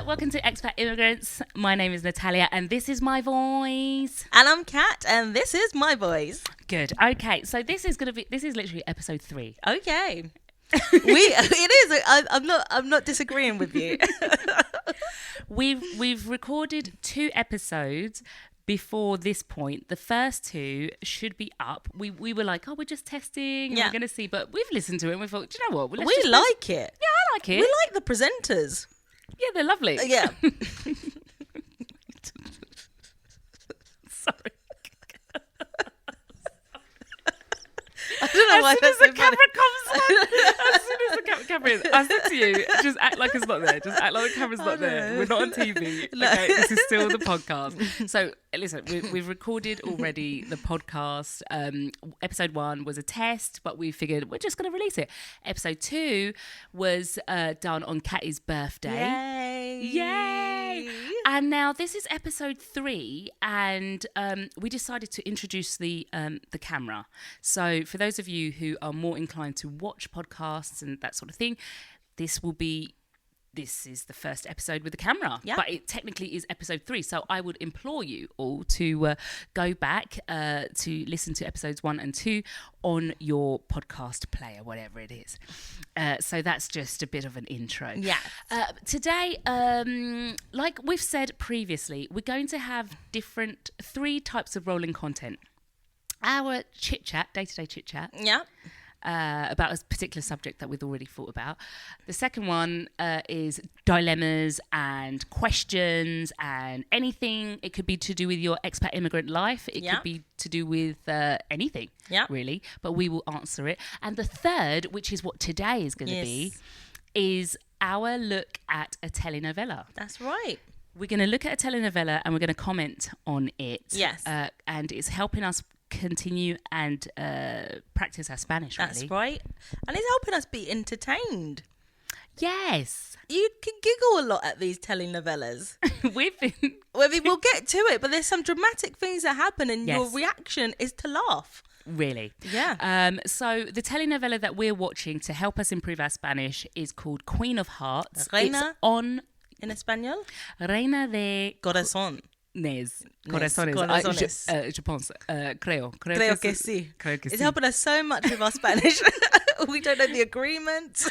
Welcome to Expat Immigrants. My name is Natalia and this is my voice. And I'm Kat and this is my voice. Good. Okay, so this is literally episode 3. Okay. It is. I'm not disagreeing with you. We've recorded 2 episodes before this point. The first 2 should be up. We were like, we're just testing. And we're going to see. But we've listened to it and we thought, do you know what? We like it. Yeah, I like it. We like the presenters. Yeah, they're lovely. Yeah. Sorry. I don't know why as soon as the camera comes on, as soon as the camera is, I said to you, just act like it's not there. Just act like the camera's not there. We're not on TV. No. Okay, this is still the podcast. So listen, we've recorded already the podcast. Episode 1 was a test, but we figured we're just going to release it. Episode 2 was done on Katty's birthday. Yay! And now this is episode 3, and we decided to introduce the camera. So for those of you who are more inclined to watch podcasts and that sort of thing, this is the first episode with the camera, but it technically is episode 3. So I would implore you all to go back to listen to episodes 1 and 2 on your podcast player, whatever it is. So that's just a bit of an intro. Yeah. Today, like we've said previously, we're going to have 3 types of rolling content. Our chit-chat, day-to-day chit-chat. Yeah. About a particular subject that we've already thought about. The second one is dilemmas and questions and anything. It could be to do with your expat immigrant life. It could be to do with anything, really. But we will answer it. And the third, which is what today is going to be, is our look at a telenovela. That's right. We're going to look at a telenovela and we're going to comment on it. Yes. And it's helping us continue and practice our Spanish, really. That's right. And it's helping us be entertained. Yes. You can giggle a lot at these telenovelas. We've been... We'll get to it, but there's some dramatic things that happen and your reaction is to laugh. Really? Yeah. So the telenovela that we're watching to help us improve our Spanish is called Queen of Hearts. Reina, it's on... In Espanol? Reina de Corazones. Corazones. Je pense. Creo que sí. It's helping us so much with our Spanish. We don't know the agreements.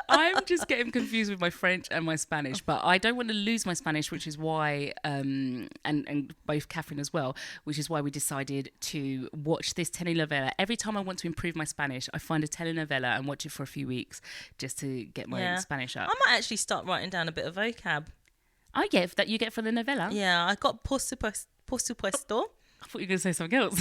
I'm just getting confused with my French and my Spanish, but I don't want to lose my Spanish, which is why, and both Catherine as well, which is why we decided to watch this telenovela. Every time I want to improve my Spanish, I find a telenovela and watch it for a few weeks just to get my Spanish up. I might actually start writing down a bit of vocab. Oh, yeah, that you get from the novella? Yeah, I got por supuesto. I thought you were going to say something else.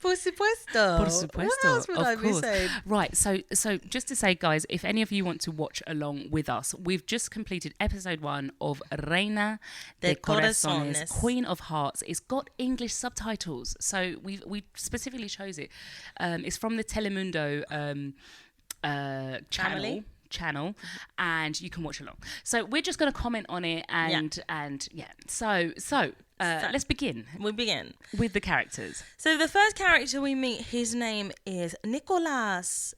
Por supuesto. Por supuesto. What else would I be saying? Right, so just to say, guys, if any of you want to watch along with us, we've just completed episode 1 of Reina de Corazones, Queen of Hearts. It's got English subtitles, so we specifically chose it. It's from the Telemundo channel, and you can watch along. So we're just going to comment on it and So let's begin. We begin with the characters. So the first character we meet, his name is Nicolas.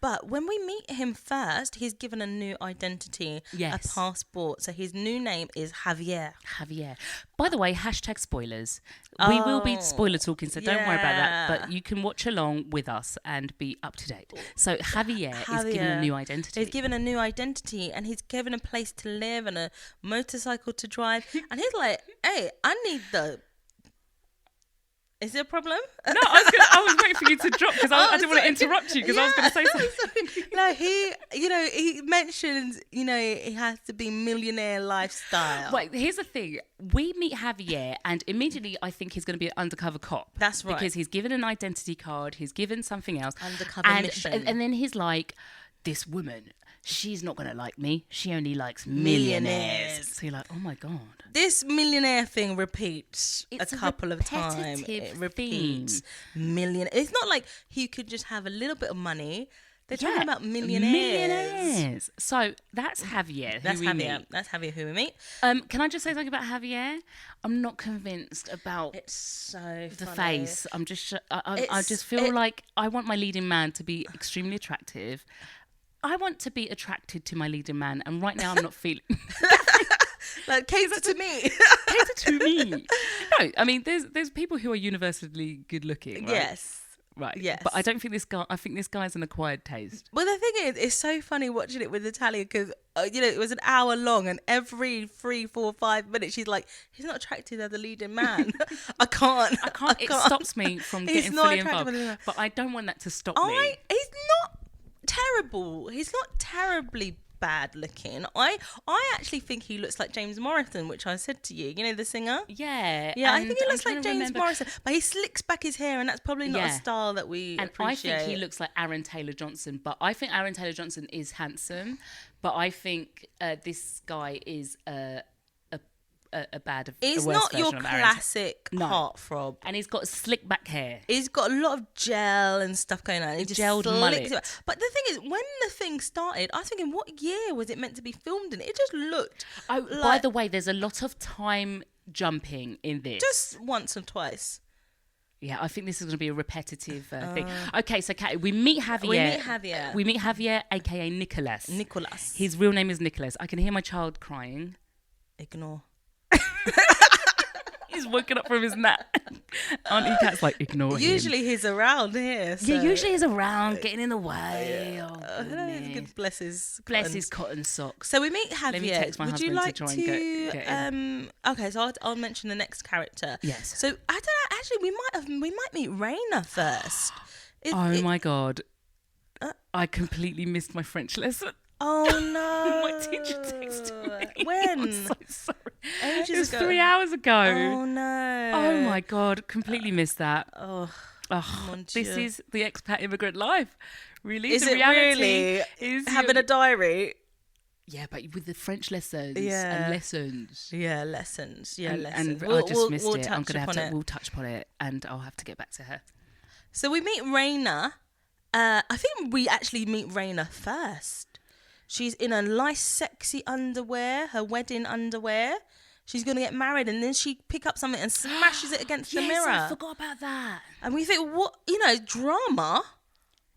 But when we meet him first, he's given a new identity, a passport. So his new name is Javier. By the way, hashtag spoilers. We will be spoiler talking, so don't worry about that. But you can watch along with us and be up to date. So Javier is given a new identity. He's given a new identity, and he's given a place to live and a motorcycle to drive. And he's like, hey, I need the... Is there a problem? No, I was waiting for you to drop because I didn't want to interrupt you because I was going to say something. No, he mentions, he has to be millionaire lifestyle. Wait, here's the thing. We meet Javier and immediately I think he's going to be an undercover cop. That's right. Because he's given an identity card, he's given something else. Undercover mission. And then he's like, this woman, she's not going to like me. She only likes millionaires. So you're like, oh my God. This millionaire thing repeats it's a couple of times. It repeats. Millionaire. It's not like he could just have a little bit of money. They're talking about millionaires. So that's Javier. That's Javier who we meet. Can I just say something about Javier? I'm not convinced about the face. I just feel like I want my leading man to be extremely attractive. I want to be attracted to my leading man, and right now I'm not feeling. Like, cater to me. Cater to me. No, I mean, there's people who are universally good looking. Right? Yes. Right. Yes. But I don't think this guy. I think this guy's an acquired taste. Well, the thing is, it's so funny watching it with Natalia because it was an hour long, and every 3, 4, 5 minutes she's like, "He's not attracted as a leading man." I can't. It stops me from getting fully involved. But I don't want that to stop me. He's not terrible. He's not terribly bad looking. I actually think he looks like James Morrison, which I said to you. You know, the singer? Yeah. I think he looks like James Morrison. But he slicks back his hair, and that's probably not a style that we appreciate. I think he looks like Aaron Taylor-Johnson. But I think Aaron Taylor-Johnson is handsome. But I think this guy is a bad. He's not your classic heartthrob, and he's got slick back hair. He's got a lot of gel and stuff going on. He just gelled mullet. But the thing is, when the thing started, I was thinking, what year was it meant to be filmed in? It just looked. By the way, there's a lot of time jumping in this. Just once or twice. Yeah, I think this is going to be a repetitive thing. Okay, so Kat, we meet Javier. We meet Javier, aka Nicholas. His real name is Nicholas. I can hear my child crying. Ignore. He's woken up from his nap. Auntie Kat's like, ignore him. Usually he's around here. So. Yeah, usually he's around, getting in the way. Bless his cotton socks. So we meet Javier. Let me text my husband to try and get in. Okay, so I'll mention the next character. Yes. So I don't know. Actually, we might meet Reina first. My God, I completely missed my French lesson. Oh no! My teacher texted me. When? I'm so sorry. Ages it was ago. 3 hours ago. Oh no! Oh my God! Completely missed that. This Dieu. is the expat immigrant life. Really? Is it really? Is having a diary? Yeah, but with the French lessons and lessons. Yeah, lessons. Yeah, lessons. And I just missed it. I'm gonna have to. We'll touch upon it, and I'll have to get back to her. So we meet Reina. I think we actually meet Reina first. She's in a nice, sexy underwear, her wedding underwear. She's going to get married, and then she pick up something and smashes it against the mirror. I forgot about that. And we think, what, drama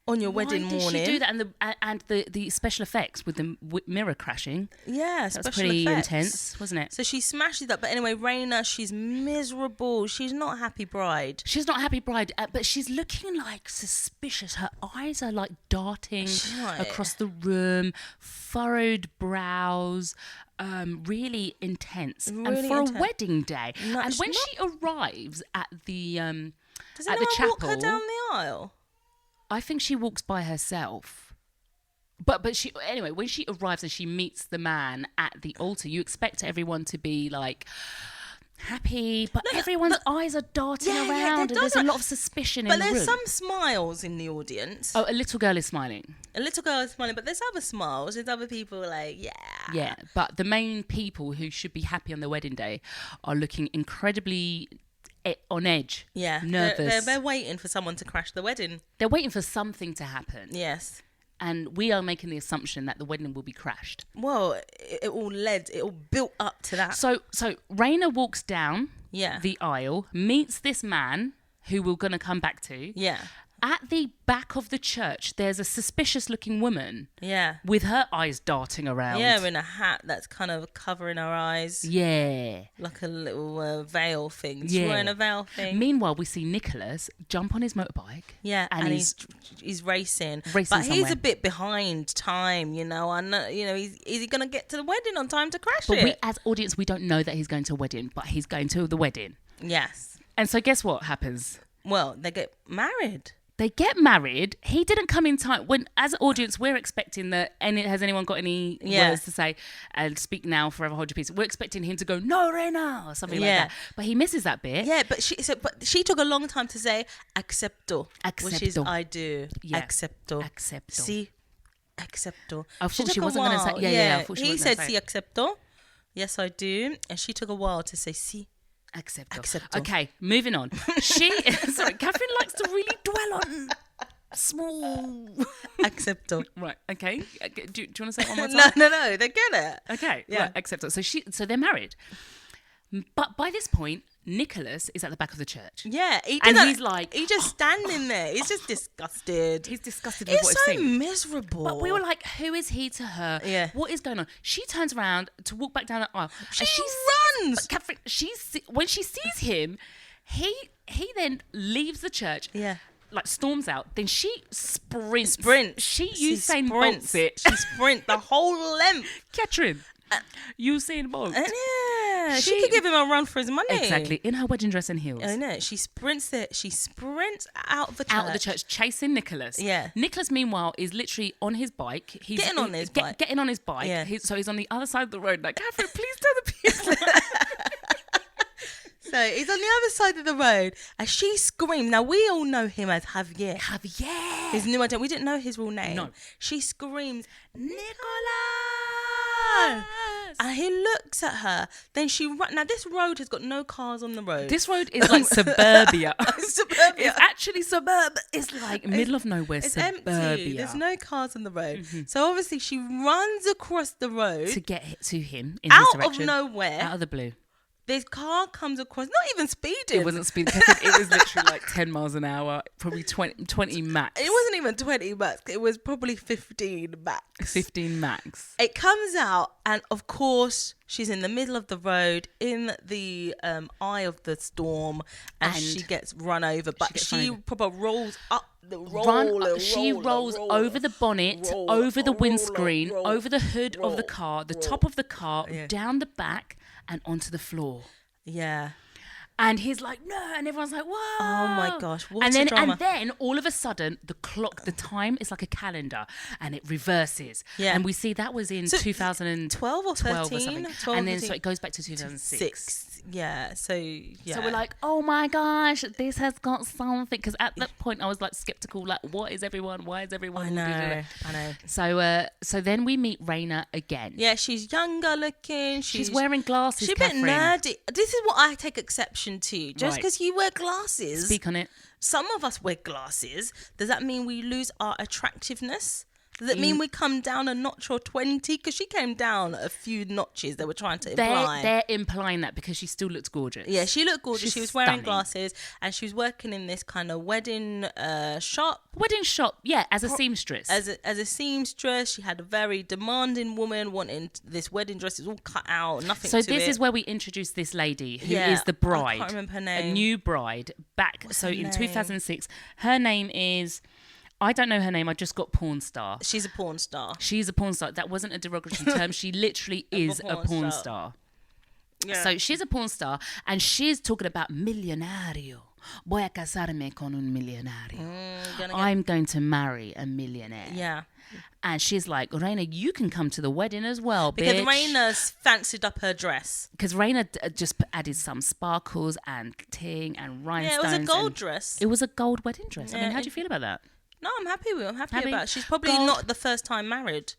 on your wedding morning. Why did she do that? And the special effects with the mirror crashing. Yeah, that's pretty intense, wasn't it? So she smashes that. But anyway, Reina, she's miserable. She's not a happy bride. But she's looking like suspicious. Her eyes are like darting across the room, furrowed brows. Really intense, and for a wedding day. And when she arrives at the does at the chapel, walk her down the aisle? I think she walks by herself. But she anyway, when she arrives and she meets the man at the altar, you expect everyone to be like happy, but everyone's eyes are darting around, and there's a lot of suspicion in the room. But there's some smiles in the audience. Oh, a little girl is smiling. But there's other smiles. There's other people like, Yeah, but the main people who should be happy on the wedding day are looking incredibly on edge. Yeah. Nervous. They're waiting for someone to crash the wedding. They're waiting for something to happen. Yes. And we are making the assumption that the wedding will be crashed. Well, it all built up to that. So Reina walks down the aisle, meets this man who we're going to come back to. Yeah. At the back of the church, there's a suspicious-looking woman. Yeah. With her eyes darting around. Yeah, in a hat that's kind of covering her eyes. Yeah. Like a little veil thing. She's wearing a veil thing. Meanwhile, we see Nicholas jump on his motorbike. Yeah, and he's racing. But somewhere. He's a bit behind time, I know, is he going to get to the wedding on time to crash it? But we, as audience, we don't know that he's going to a wedding, but he's going to the wedding. Yes. And so guess what happens? Well, they get married. They get married. He didn't come in time. When, as an audience, we're expecting that. Has anyone got any words to say? And speak now, forever hold your peace. We're expecting him to go, no, Reina, or something like that. But he misses that bit. Yeah, but she took a long time to say accepto, which is I do. Yeah. Accepto. Si, accepto. I thought she wasn't going to say. Yeah. I thought he said si accepto. Yes, I do. And she took a while to say si. Accepto. Okay, moving on. Sorry, Catherine likes to really dwell on small. Accepto. Right. Okay. Do you want to say it one more time? No. They get it. Okay. Yeah. Right, accepto. So they're married, but by this point, Nicholas is at the back of the church. Yeah, he's like, he's just standing there. He's just disgusted. He's disgusted with what he's It's so seen. miserable. But we were like, who is he to her? Yeah. What is going on? She turns around to walk back down the aisle. She and runs. Catherine, when she sees him, he then leaves the church. Yeah. Like storms out. Then she sprints. She Usain Bolts it. She sprint the whole length. Catherine. Usain Bolt. Yeah, she could give him a run for his money. Exactly, in her wedding dress and heels. I know. She sprints it. She sprints out of the church. Out of the church, chasing Nicholas. Yeah. Nicholas, meanwhile, is literally on his bike. He's Getting on his bike. Getting on his bike. Yeah. So he's on the other side of the road. Like, Catherine, please tell the people. So he's on the other side of the road, and she screams. Now we all know him as Javier. Javier. His new identity. We didn't know his real name. No. She screams, Nicholas! Yes. And he looks at her. Then she runs. Now this road has got no cars on the road. This road is like suburbia. Suburbia. It's actually suburb. It's like middle of nowhere. It's suburbia. empty. There's no cars on the road. So obviously she runs across the road to get to him in out his direction. of nowhere. Out of the blue. This car comes across, not even speeding. It wasn't speeding. It was literally like 10 miles an hour, probably 20 max. It wasn't even 20 max. It was probably 15 max. 15 max. It comes out, and of course, she's in the middle of the road in the eye of the storm, and she gets run over. But she proper rolls up the roll. She rolls over the bonnet, over the windscreen, over the hood of the car, the top of the car, down the back, and onto the floor. Yeah. And he's like, no, and everyone's like, whoa. Oh my gosh, what and a then, drama. And then all of a sudden, the time is like a calendar, and it reverses. Yeah. And we see that was in 2012 or 13? or something. 12 and then 13. so it goes back to 2006. Yeah, so yeah. So we're like, oh my gosh, this has got something. Because at that point I was like skeptical, like, what is everyone? Why is everyone? I know. So then we meet Reina again. Yeah, she's younger looking. She's wearing glasses. She's a bit nerdy. This is what I take exception to. Just because you wear glasses. Speak on it. Some of us wear glasses. Does that mean we lose our attractiveness? Does it mean we come down a notch or 20? Because she came down a few notches they were trying to imply. They're implying that because she still looks gorgeous. Yeah, she looked gorgeous. She was wearing stunning. glasses, and she was working in this kind of wedding shop. Wedding shop, yeah, as a seamstress. As a seamstress, she had a very demanding woman wanting this wedding dress. It's all cut out, nothing to it. So this is where we introduce this lady who is the bride. I can't remember her name. A new bride. What's her in name? 2006. Her name is... I don't know her name. I just got porn star. She's a porn star. She's a porn star. That wasn't a derogatory term. She literally is a porn star. Yeah. So she's a porn star, and she's talking about millonario. Voy a casarme con un millonario. I'm going to marry a millionaire. Yeah. And she's like, Reina, you can come to the wedding as well, because bitch. Reina's fancied up her dress. Because Reina just added some sparkles and ting and rhinestones. Yeah, it was a gold dress. It was a gold wedding dress. I mean, how do you feel about that? No, I'm happy with it. I'm happy about it. She's probably not the first time married.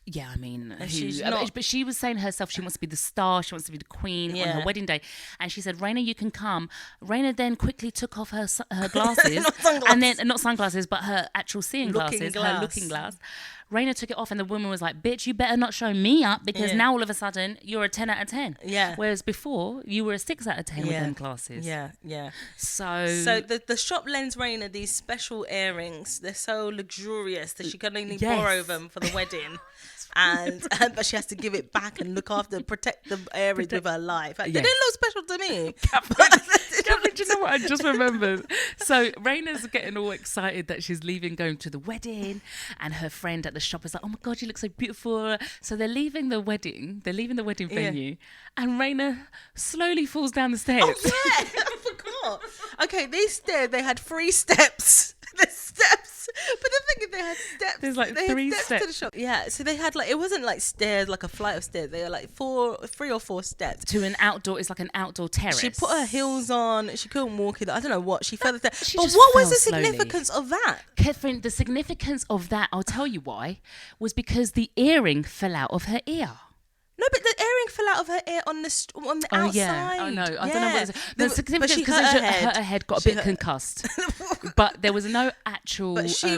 Yeah, I mean, she's not. But she was saying herself she wants to be the star, she wants to be the queen on her wedding day. And she said, Reina, you can come. Reina then quickly took off her glasses. And then, not sunglasses, but her actual seeing glasses, her looking glass. Reina took it off, and the woman was like, bitch, you better not show me up, because now all of a sudden you're a 10 out of 10. Yeah. Whereas before you were a 6 out of 10 with them glasses. Yeah, yeah. So the shop lends Reina these special earrings. They're so luxurious that she can only borrow them for the wedding. But she has to give it back and protect the earrings with her life. They didn't look special to me. Catherine, do you know what I just remembered? So Reina's getting all excited that she's leaving, going to the wedding, and her friend at the shop is like, oh my God, you look so beautiful. So they're leaving the wedding venue, and Reina slowly falls down the stairs. Oh yeah, I forgot. Okay, these stairs, they had 3 steps. The steps. But the thing is, they had steps. There's like 3 steps to the shop. Yeah, so they had it wasn't like stairs, like a flight of stairs. They were like 3 or 4 steps. To an outdoor, it's like an outdoor terrace. She put her heels on. She couldn't walk it. I don't know what. She fell down. But But what was the significance of that? Catherine, the significance of that, I'll tell you why, was because the earring fell out of her ear. No, but the earring fell out of her ear on the outside. Yeah, I know. I don't know what it is. The significance but she because hurt her head got a bit concussed. But there was no actual... But she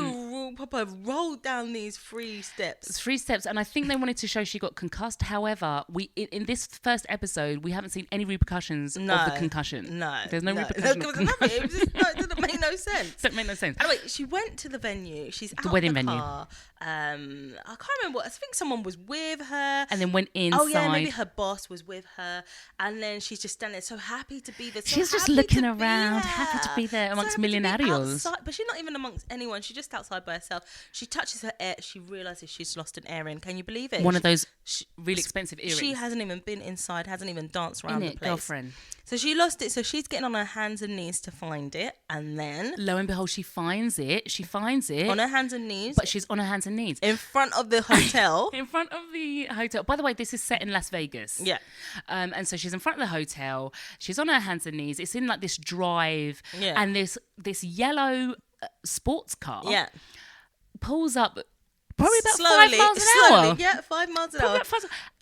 proper rolled down these 3 steps. 3 steps, and I think they wanted to show she got concussed. However, in this first episode, we haven't seen any repercussions of the concussion. No. There's no repercussion. It doesn't make no sense. Doesn't make no sense. Anyway, she went to the venue. She's out the wedding the venue. Car. I can't remember. I think someone was with her. And then went inside. Oh yeah, maybe her boss was with her. And then she's just standing there, so happy to be there. So she's just looking around, happy to be there amongst millionarios. But she's not even amongst anyone. She's just outside by herself. She touches her ear. She realizes she's lost an earring. Can you believe it? One of those really expensive earrings. She hasn't even been inside. Hasn't even danced around the place. Girlfriend. So she lost it. So she's getting on her hands and knees to find it, and then lo and behold, she finds it. She finds it on her hands and knees. But she's on her hands and knees in front of the hotel. In front of the hotel. By the way, this is set in Las Vegas. Yeah. And so she's in front of the hotel. She's on her hands and knees. It's in like this drive. Yeah. And this yellow sports car. Yeah. Pulls up. Probably about slowly, 5 miles an hour. Yeah, 5 miles an hour.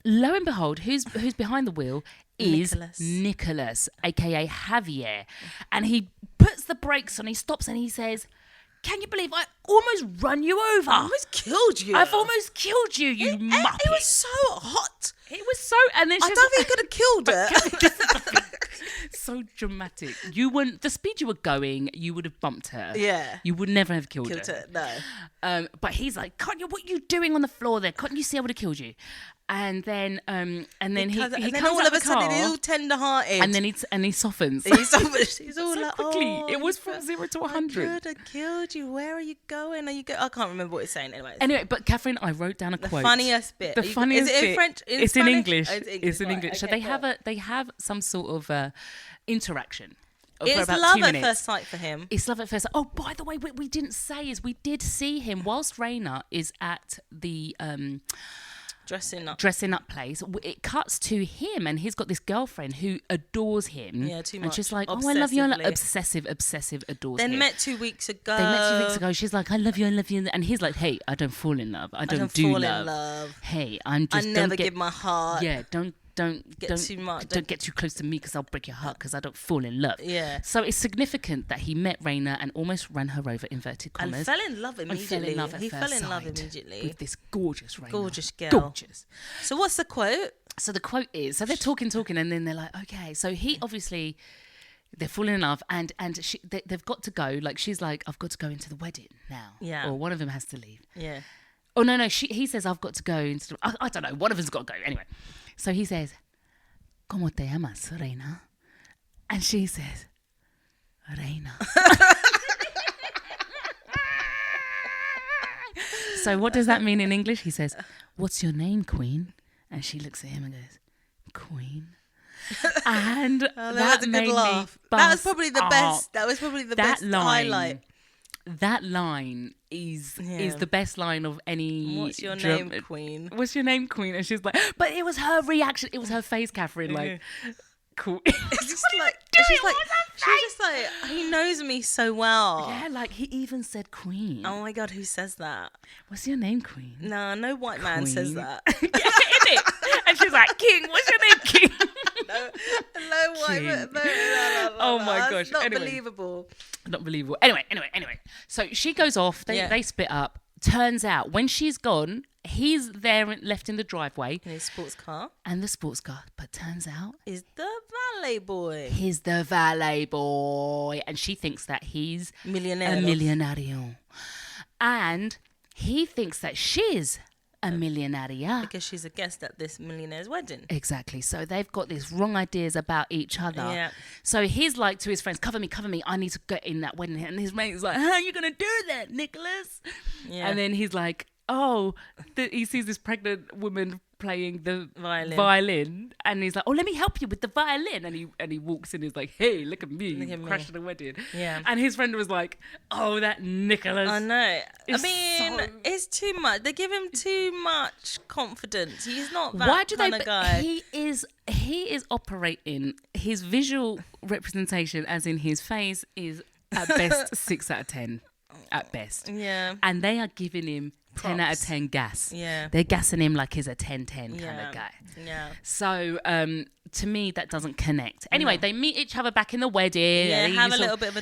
Lo and behold, who's behind the wheel is Nicholas, aka Javier. And he puts the brakes on, he stops and he says, "Can you believe I almost run you over? I almost killed you. I've almost killed you, you muppet." It was so hot. It was so... And then I don't think you could have killed her. So dramatic. You weren't... The speed you were going, you would have bumped her. Yeah. You would never have killed her. No. But he's like, "Can't you? What are you doing on the floor there? Can't you see I would have killed you?" And then he comes all out of the a sudden car, he's all tender-hearted, and then he softens. He's all so like, quickly. "Oh, it was from 0 to 100. I could have killed you. Where are you going? I can't remember what it's saying. Anyway, but Catherine, I wrote down a quote. The funniest bit. Is it in French? It's in English. It's in Right, English. okay, So they have some sort of interaction. It's about love 2 at minutes. first sight for him. It's love at first sight. Oh, by the way, what we didn't say is we did see him whilst Reina is at the dressing up place. It cuts to him, and he's got this girlfriend who adores him. Yeah, too much. And she's like, "Oh, I love you." Obsessive adores him. They met 2 weeks ago. She's like, "I love you, and he's like, "Hey, I don't fall in love. I don't do fall love. In love. Hey, I never give my heart. Yeah, don't get too close to me because I'll break your heart because I don't fall in love." Yeah. So it's significant that he met Reina and almost ran her over, inverted commas. And fell in love immediately. He fell in love immediately with this gorgeous Reina. Gorgeous girl. Gorgeous. So what's the quote? So the quote is, so they're talking, and then they're like, okay. So he obviously, they're falling in love, and they've got to go. Like, she's like, "I've got to go into the wedding now." Yeah. Or one of them has to leave. Yeah. Oh, no. He says, "I've got to go into the..." I don't know. One of them's got to go. Anyway. So he says, "¿Cómo te llamas, Reina?" And she says, "Reina." So what does that mean in English? He says, "What's your name, Queen?" And she looks at him and goes, "Queen." And that made me laugh. That was probably the best. That was probably the best highlight. That line is the best line of any. "What's your name, Queen?" What's your name, Queen? And she's like, but it was her reaction. It was her face, Catherine. Like, cool. She's just like, he knows me so well. Yeah, like he even said Queen. Oh my God, who says that? "What's your name, Queen?" No white man says that. Yeah, isn't it? And she's like, "King, what's your name, King?" No white man. No. Oh my gosh. Not believable. Not believable. Anyway. So she goes off. They split up. Turns out when she's gone, he's there left in the driveway. In his sports car. And the sports car. But turns out... is the valet boy. He's the valet boy. And she thinks that he's... a millionario. And he thinks that she's a millionaria. Because she's a guest at this millionaire's wedding. Exactly. So they've got these wrong ideas about each other. Yeah. So he's like to his friends, cover me. I need to get in that wedding. And his mate's like, "How are you going to do that, Nicholas?" Yeah. And then he's like, he sees this pregnant woman playing the violin, and he's like, "Oh, let me help you with the violin." And he walks in, he's like, "Hey, look at me, crashing the wedding." Yeah. And his friend was like, "Oh, that Nicholas." I know. It's too much. They give him too much confidence. He's not that kind of guy. He is operating, his visual representation, as in his face, is at best 6 out of 10. At best. Yeah. And they are giving him 10 out of 10 gas. Yeah. They're gassing him like he's a 10-10 kind of guy. Yeah. So, to me, that doesn't connect. Anyway, they meet each other back in the wedding. Yeah, have a little bit of a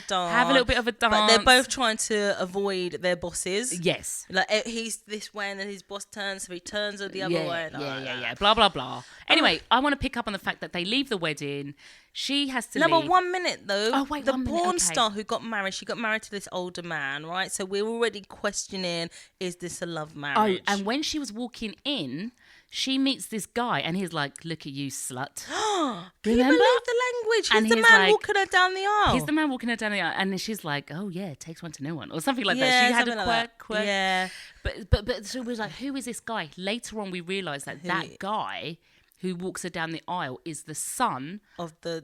dance. But they're both trying to avoid their bosses. Yes. Like, he's this way and then his boss turns, so he turns the other way. Yeah. Blah, blah, blah. Anyway, I want to pick up on the fact that they leave the wedding. She has to leave. No, but 1 minute, though. Oh, wait, the 1 minute. porn star who got married, she got married to this older man, right? So we're already questioning, is this a love marriage? Oh, and when she was walking in, she meets this guy and he's like, look at you, slut. Can you believe the language? He's the man walking her down the aisle. He's the man walking her down the aisle. And then she's like, oh, yeah, it takes one to know one. Or something like that. She had a quirk. Yeah. But so it was like, who is this guy? Later on, we realised that that guy who walks her down the aisle is the son of the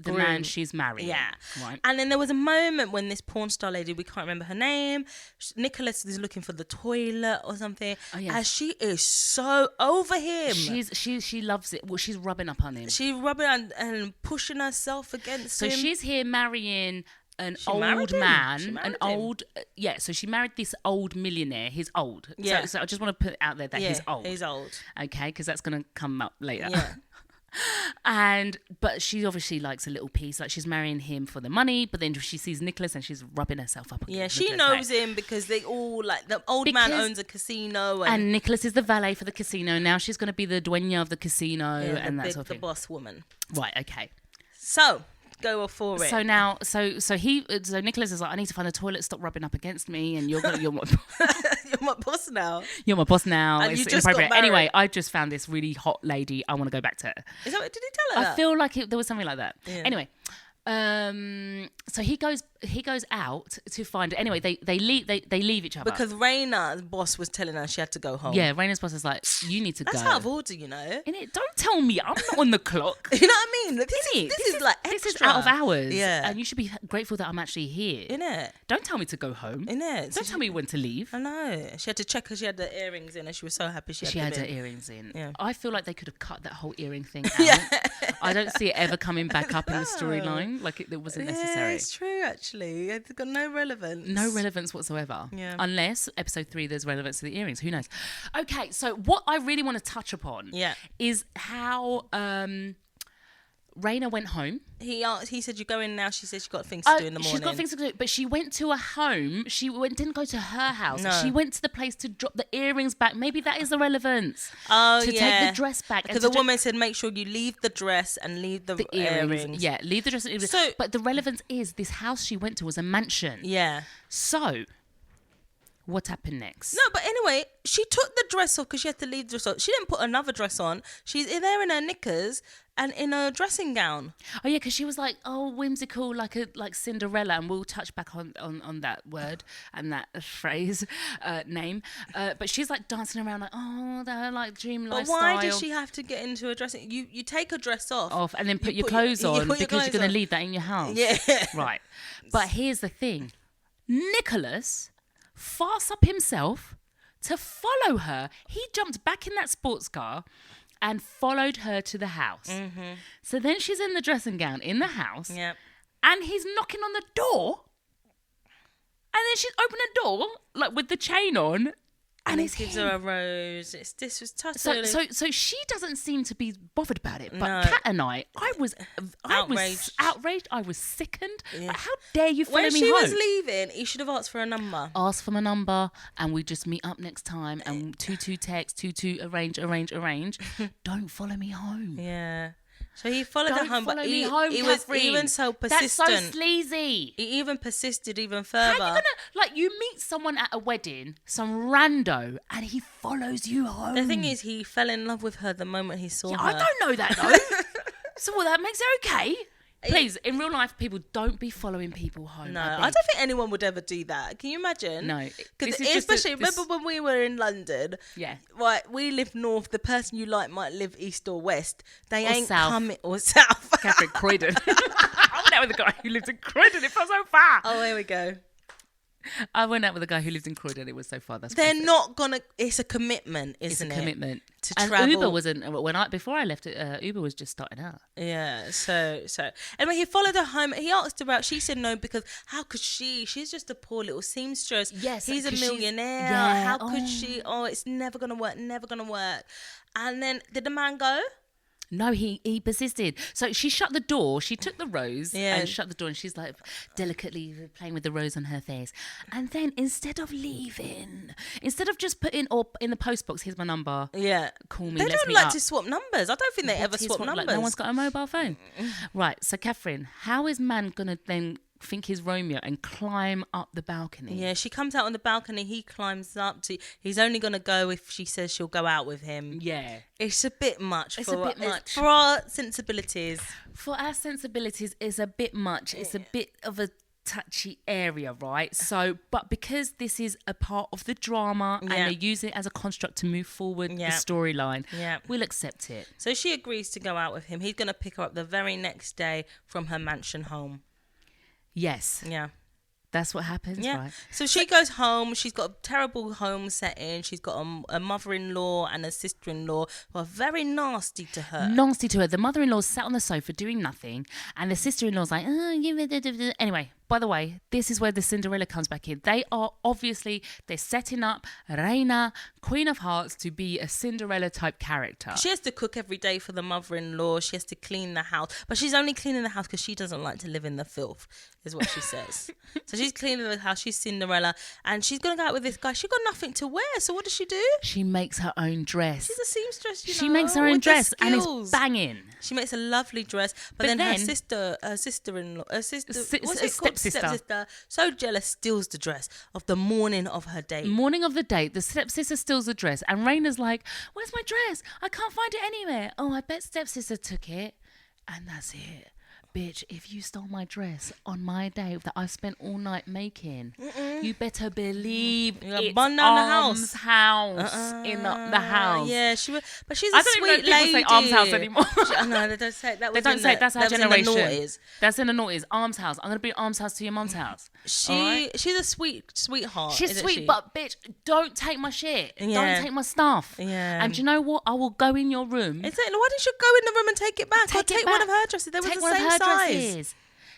man she's marrying. Yeah. Right. And then there was a moment when this porn star lady, we can't remember her name, Nicholas is looking for the toilet or something. Oh, yeah. And she is so over him. She loves it. Well, she's rubbing up on him. She's rubbing and pushing herself against him. So she's here marrying so she married this old millionaire. He's old. Yeah. So I just want to put it out there that he's old. He's old. Okay, because that's going to come up later. Yeah. But she obviously likes a little piece. Like, she's marrying him for the money, but then she sees Nicholas and she's rubbing herself up. Yeah, she knows him because they all, like, the old man owns a casino. And Nicholas is the valet for the casino. Now she's going to be the dueña of the casino and that sort of thing. The boss woman. Right, okay. So... go for it. So now, so Nicholas is like, I need to find a toilet. Stop rubbing up against me, and you're my you're my boss now. You're my boss now. And it's you just inappropriate. got married. Anyway, I just found this really hot lady. I want to go back to her. Is that what, did he tell her? I feel like there was something like that. Yeah. Anyway, so he goes out to find. Anyway, they leave each other because Reina's boss was telling her she had to go home. Yeah, Reina's boss is like, you need to go. That's out of order, you know. Innit? Don't tell me I'm not on the clock. You know what I mean? This is like extra. This is out of hours. Yeah, and you should be grateful that I'm actually here. Innit? Don't tell me to go home. Innit? Don't tell me when to leave. I know. She had to check because she had the earrings in, and she was so happy she had her earrings in. Yeah. I feel like they could have cut that whole earring thing out. I don't see it ever coming back up in the storyline. Like it wasn't necessary. Yeah, it's true. Actually, it's got no relevance. No relevance whatsoever. Yeah. Unless episode 3 there's relevance to the earrings. Who knows? Okay, so what I really want to touch upon is how Reina went home. He said, you're going now. She said she's got things to do in the morning. She's got things to do, but she went to a home. Didn't go to her house. No. She went to the place to drop the earrings back. Maybe that is the relevance. Oh, to take the dress back. Because the woman said, make sure you leave the dress and leave the earrings. Yeah, leave the dress and earrings. So, but the relevance is this house she went to was a mansion. Yeah. So... what happened next? No, but anyway, she took the dress off because she had to leave the dress on. She didn't put another dress on. She's in there in her knickers and in a dressing gown. Oh yeah, because she was like, oh, whimsical, like Cinderella, and we'll touch back on that word and that phrase, name. But she's like dancing around like, oh, they're like dream lifestyle. But why does she have to get into a dressing? You take a dress off and then put your clothes on because you're going to leave that in your house. Yeah, right. But here's the thing, Nicholas farts up himself to follow her. He jumped back in that sports car and followed her to the house. Mm-hmm. So then she's in the dressing gown in the house. Yep. And he's knocking on the door. And then she's opened the door, like with the chain on. And he gives her a rose. This was tough. So she doesn't seem to be bothered about it. But Kat and I was outraged. I was sickened. Yeah. Like, how dare you follow me home? When she was leaving, he should have asked for a number. Ask for my number, and we just meet up next time. And 22 text, 22 arrange. Don't follow me home. Yeah. So he followed her home, but he was even so persistent. That's so sleazy. He even persisted even further. How you gonna, you meet someone at a wedding, some rando, and he follows you home? The thing is, he fell in love with her the moment he saw her. I don't know that though. So that makes it okay. Please, in real life, people don't be following people home. No, I don't think anyone would ever do that. Can you imagine? No. Because especially, remember when we were in London? Yeah. Right, we live north. The person you like might live east or west. They ain't south. coming... Or south. Catherine Croydon. I went out with a guy who lived in Croydon. It felt so far. Oh, here we go. I went out with a guy who lived in Croydon. It was so far. They're not gonna. It's a commitment, isn't it? It's a commitment to and travel. Uber wasn't before I left. Uber was just starting out. Yeah. So anyway, he followed her home. He asked her out. She said no because how could she? She's just a poor little seamstress. Yes, he's a millionaire. How could she? Oh, it's never gonna work. Never gonna work. And then did the man go? No, he persisted. So she shut the door. She took the rose and shut the door, and she's like delicately playing with the rose on her face. And then instead of leaving, instead of just putting in the post box, here's my number. Yeah, call me. They let's don't meet like up. to swap numbers. I don't think they ever swap numbers. Like, no one's got a mobile phone. Right. So Catherine, how is man gonna then think he's Romeo and climb up the balcony? Yeah, she comes out on the balcony. He climbs up to. He's only gonna go if she says she'll go out with him. Yeah, it's a bit much. It's a bit much for our sensibilities. For our sensibilities, it's a bit much. It's a bit of a touchy area, right? So, but because this is a part of the drama and they use it as a construct to move forward the storyline, we'll accept it. So she agrees to go out with him. He's gonna pick her up the very next day from her mansion home. Yes. Yeah. That's what happens, right? So she goes home. She's got a terrible home setting. She's got a mother-in-law and a sister-in-law who are very nasty to her. The mother-in-law sat on the sofa doing nothing, and the sister-in-law's like, anyway. By the way, this is where the Cinderella comes back in. They're setting up Reina, Queen of Hearts, to be a Cinderella type character. She has to cook every day for the mother-in-law. She has to clean the house. But she's only cleaning the house because she doesn't like to live in the filth, is what she says. So she's cleaning the house. She's Cinderella. And she's going to go out with this guy. She's got nothing to wear. So what does she do? She makes her own dress. She's a seamstress, She makes her own dress and it's banging. She makes a lovely dress. But then her stepsister, so jealous, steals the dress of the morning of her date. Morning of the date, the stepsister steals the dress, and Raina's like, "Where's my dress? I can't find it anywhere." Oh, I bet stepsister took it, and that's it. Bitch, if you stole my dress on my day that I spent all night making, you better believe it's Arm's house in the house. Yeah, but she's a sweet lady. I don't even know if people say Arm's house anymore. No, they don't say that. They don't say it. That's our generation. That's in the noughties. Arm's house. I'm going to be Arm's house to your mum's house. She's a sweetheart. She's sweet, but bitch, don't take my shit. Yeah. Don't take my stuff. Yeah. And you know what? I will go in your room. Why didn't you go in the room and take it back? Take one of her dresses. They were the same size.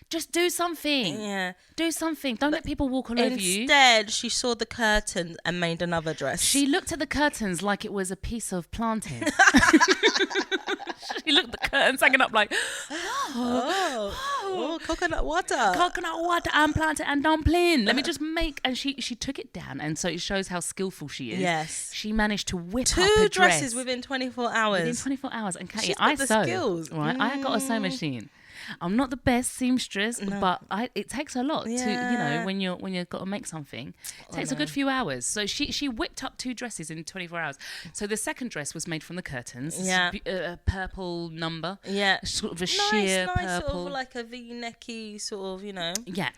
Just do something. Yeah. Do something. Don't let people walk all over you. Instead, she saw the curtain and made another dress. She looked at the curtains like it was a piece of planting. She looked at the curtains hanging up like, coconut water. Coconut water and plantain and dumpling. Let me just make... And she took it down, and so it shows how skillful she is. Yes. She managed to whip up a dress. 2 dress. dresses within 24 hours. Within 24 hours. And Katie, She's got the skills. Right? I got a sew machine. I'm not the best seamstress, but it takes a lot to, when you've got to make something. It takes a good few hours. So she whipped up 2 dresses in 24 hours. So the second dress was made from the curtains. Yeah. A purple number. Yeah. Sort of a sheer purple. purple. Sort of like a V-necky sort of, Yeah.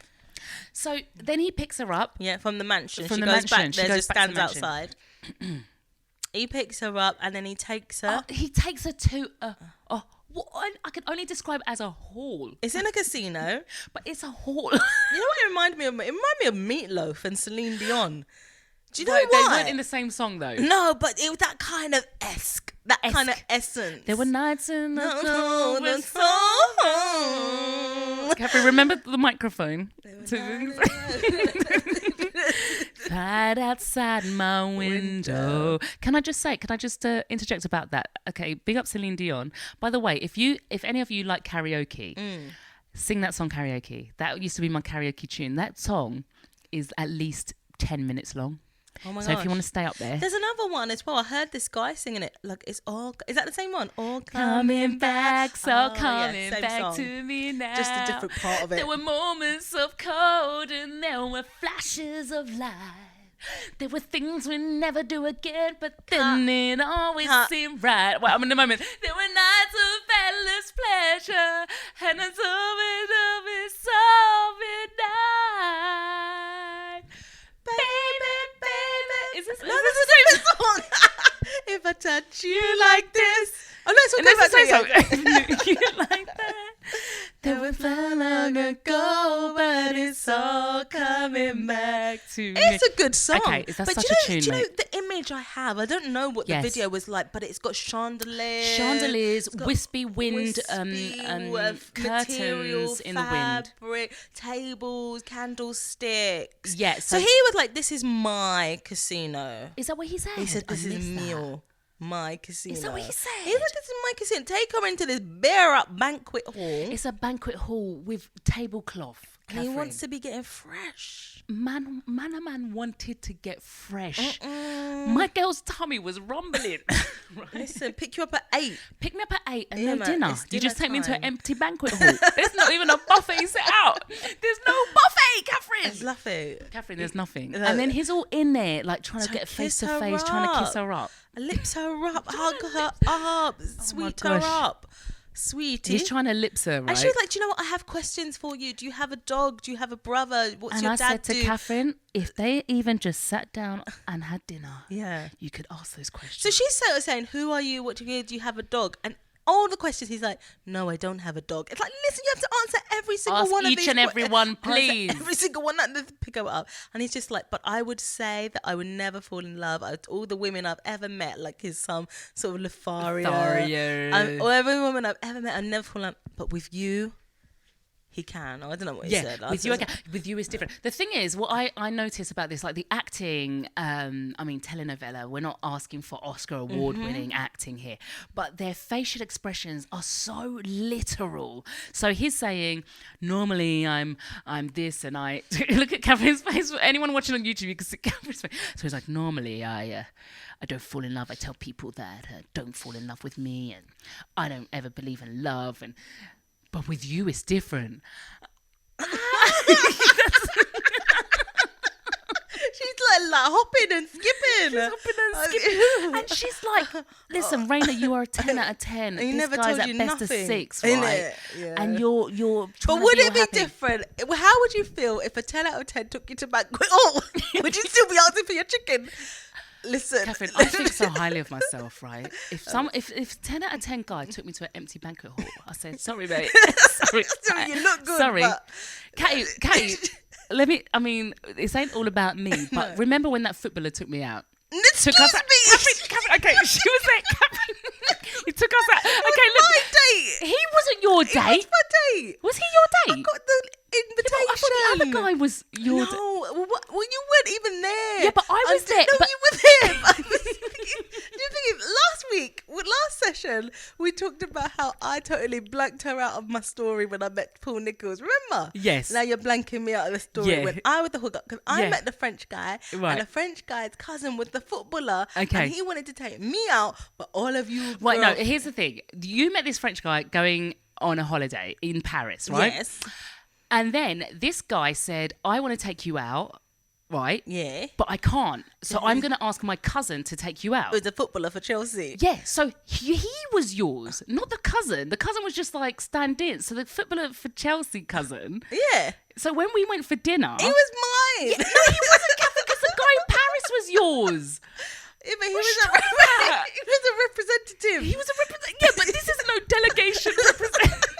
So then he picks her up. Yeah, from the mansion. From she the goes mansion. back there, just stands outside. He picks her up and then he takes her. He takes her to I can only describe it as a hall. It's in a casino, but it's a hall. You know what it reminded me of? It reminded me of Meatloaf and Celine Dion. Do you know why? They weren't in the same song though. No, but it was that kind of kind of essence. There were nights in the cold and so. Catherine, remember the microphone. Right outside my window. Can I just interject about that? Okay, big up Celine Dion. By the way, if any of you like karaoke, sing that song karaoke. That used to be my karaoke tune. That song is at least 10 minutes long. Oh my gosh. So if you want to stay up there. There's another one as well. I heard this guy singing it. Like, is that the same one? All coming back. Coming back song. to me now. Just a different part of it. There were moments of cold and there were flashes of light. There were things we never do again, but then it always seemed right. Well, I'm in the moment. There were nights of endless pleasure and it's always night. Baby. Is this the same song? If I touch you like this. Oh no, it's all you like that. There was so long ago, but it's all coming coming back to me. It's a good song. Okay, that's but such a tune, do you know mate. the image I have? I don't know what the video was like, but it's got chandeliers, wispy wind, curtains in the wind, fabric, tables, candlesticks. Yeah. So he was like, "This is my casino." Is that what he said? He said, "This is meal." My casino. Is that what he said? He said, "This is my casino. Take her into this bear up banquet hall." It's a banquet hall with tablecloth. And he wants to be getting fresh. Man wanted to get fresh. My girl's tummy was rumbling. Right? Listen, pick you up at 8. Pick me up at 8 and no dinner. You just take me into an time. empty banquet hall. There's not even a buffet set out. There's no buffet, Catherine. There's nothing. Catherine, there's nothing. And then he's all in there, like trying to get face to face, trying to kiss her up. Lips her up, hug her up, sweet her up. Sweetie. He's trying to lips her, right? And she was like, "Do you know what? I have questions for you. Do you have a dog? Do you have a brother? What's your dad do?" And I said to Catherine, if they even just sat down and had dinner, yeah, you could ask those questions. So she's sort of saying, "Who are you? What do you do? You have a dog?" And all the questions, he's like, "No, I don't have a dog." It's like, listen, you have to answer every single one of these. Each and every one, please. Every single one. Pick her up. And he's just like, "But I would say that I would never fall in love. All the women I've ever met, like his some sort of Lothario. Or every woman I've ever met, I've never fallen in love. But with you, he can." I don't know what he said. With you, with you is different. The thing is, what I notice about this, like the acting, telenovela, we're not asking for Oscar award-winning acting here, but their facial expressions are so literal. So he's saying, normally I'm this, and I look at Catherine's face. Anyone watching on YouTube, you can see Catherine's face. So he's like, normally I don't fall in love. I tell people that don't fall in love with me, and I don't ever believe in love, but with you, it's different. She's like hopping and skipping. And she's like, listen, Reina, you are a 10 out of 10. And this guy's at best a 6, right? Yeah. And you're trying But would to it be different? How would you feel if a 10 out of 10 took you to banquet? Oh, would you still be asking for your chicken? Listen, Catherine, I think so highly of myself, right? If 10 out of 10 guy took me to an empty banquet hall, I said, sorry, mate. Sorry, you look good. Sorry. But... Katie, this ain't all about me, but remember when that footballer took me out? Excuse me. Catherine, okay, she was there. Catherine, he took us out. Okay, look. My date. He wasn't your date. It was my date. Was he your date? I got the invitation. I thought the other guy was your date. No, well, you weren't even there. Yeah, but I was there. No, but... you were there. Last session, we talked about how I totally blanked her out of my story when I met Paul Nichols. Remember? Yes. Now you're blanking me out of the story when I was the hookup, because I met the French guy, right. and the French guy's cousin was the footballer, okay. and he wanted to take me out, but all of you... Right, no, here's the thing. You met this French guy going on a holiday in Paris, right? Yes. And then this guy said, I want to take you out. Right? Yeah. But I can't. So I'm going to ask my cousin to take you out. Who's a footballer for Chelsea. Yeah. So he was yours, not the cousin. The cousin was just like stand-in. So the footballer for Chelsea cousin. Yeah. So when we went for dinner. He was mine. Yeah, no, he wasn't Catholic because the guy in Paris was yours. Yeah, but he was a representative. He was a representative. Yeah, but this is no delegation representative.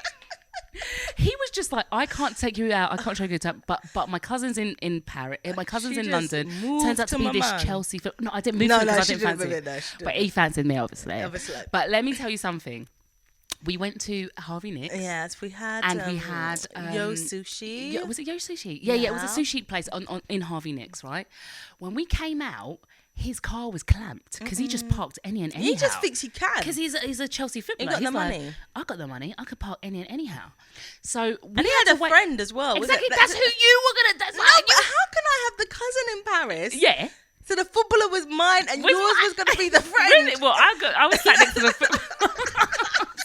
He was just like, I can't take you out. I can't show you a time. But my cousin's in Paris. My cousin's in London. Turns out to be this Chelsea. No, I didn't move him because I didn't fancy him. But he fancied me, obviously. But let me tell you something. We went to Harvey Nicks. Yes, we had. And we had Yo Sushi. Yeah, was it Yo Sushi? Yeah, it was a sushi place in Harvey Nicks, right? When we came out, his car was clamped because he just parked any and anyhow. He just thinks he can. Because he's a Chelsea footballer. He got the money. I got the money. I could park any and anyhow. So and he had a friend as well. Exactly. That's who you were gonna. That's no, but how can I have the cousin in Paris? Yeah. So the footballer was mine, and yours was going to be the friend. Really? Well, I was sat next to the footballer.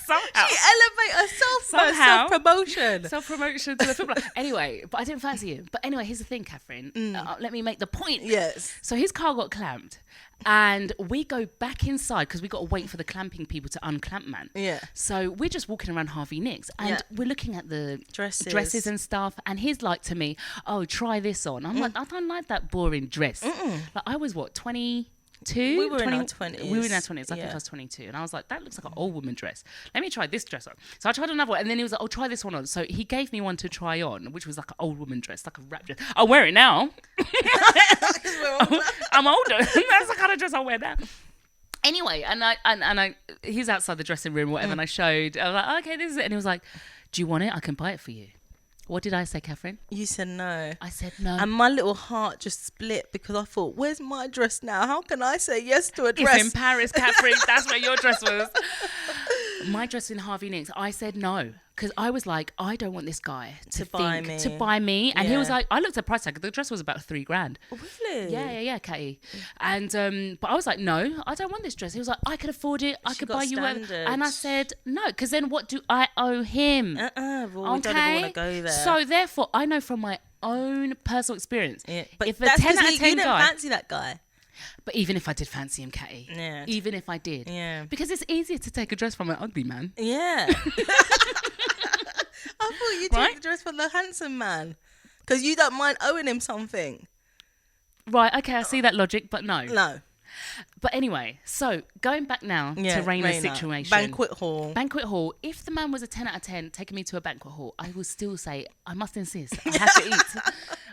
Somehow. She elevated herself. Self-promotion. Self-promotion to the footballer. Anyway, but I didn't fancy you. But anyway, here's the thing, Catherine. Let me make the point. Yes. So his car got clamped. And we go back inside because we got to wait for the clamping people to unclamp, man. Yeah. So we're just walking around Harvey Nicks and we're looking at the dresses and stuff. And he's like to me, oh, try this on. I'm like, I don't like that boring dress. Like I was 20... 22. We were in our 20s. We were in our 20s. I think I was 22. And I was like, that looks like an old woman dress. Let me try this dress on. So I tried another one. And then he was like, oh, try this one on. So he gave me one to try on, which was like an old woman dress, like a wrap dress. I'll wear it now. I'm older. That's the kind of dress I'll wear now. Anyway, and he's outside the dressing room or whatever, and I was like, oh, okay, this is it. And he was like, do you want it? I can buy it for you. What did I say, Catherine? You said no. I said no. And my little heart just split because I thought, where's my dress now? How can I say yes to a dress? It's in Paris, Catherine. That's where your dress was. My dress in Harvey Nicks. I said no. Because I was like, I don't want this guy to buy me. And he was like, I looked at the price tag. The dress was about $3,000. Oh, really? Yeah, Katie. And but I was like, no, I don't want this dress. He was like, I could afford it. I could buy you one. And I said, no, because then what do I owe him? Well, we don't even want to go there. So therefore, I know from my own personal experience, but if a 10 out of 10 you didn't guy, fancy that guy. But even if I did fancy him, Katie, even if I did, because it's easier to take a dress from an ugly man. Yeah. I thought you'd take the dress from the handsome man because you don't mind owing him something. Right, okay, I see that logic, but no. No. But anyway, so going back now to Reina's situation. Banquet hall. If the man was a 10 out of 10 taking me to a banquet hall, I will still say, I must insist.